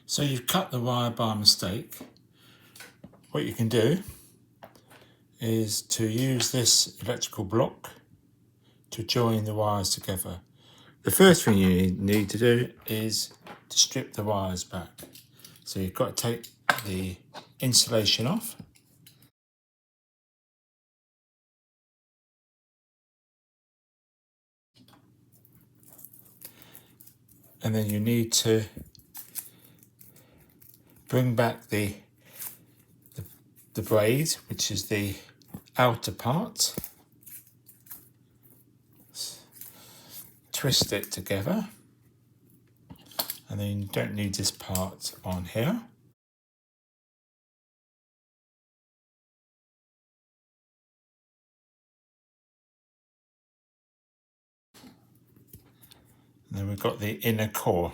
So you've cut the wire by mistake. What you can do is to use this electrical block to join the wires together. The first thing you need to do is to strip the wires back. So you've got to take the insulation off. And then you need to bring back the braid, which is the outer part. Twist it together. And then you don't need this part on here. And then we've got the inner core.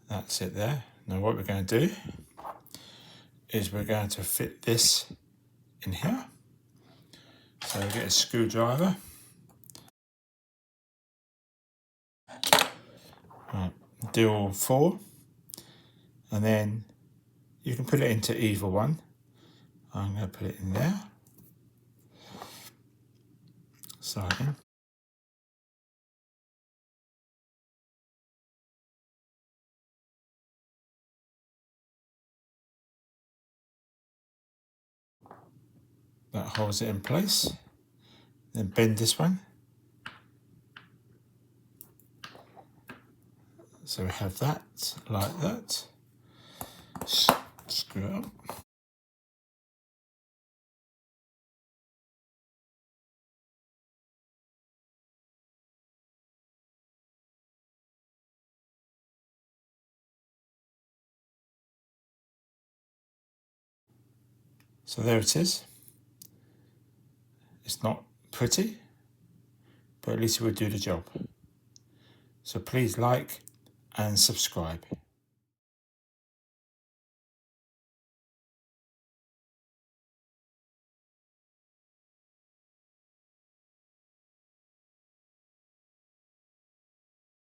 That's it there. Now what we're going to do is we're going to fit this in here. So we get a screwdriver. Right, do all four. And then you can put it into either one. I'm going to put it in there. Sliding. That holds it in place. Then bend this one. So we have that like that. Screw it up. So there it is. It's not pretty, but at least it will do the job. So please like and subscribe.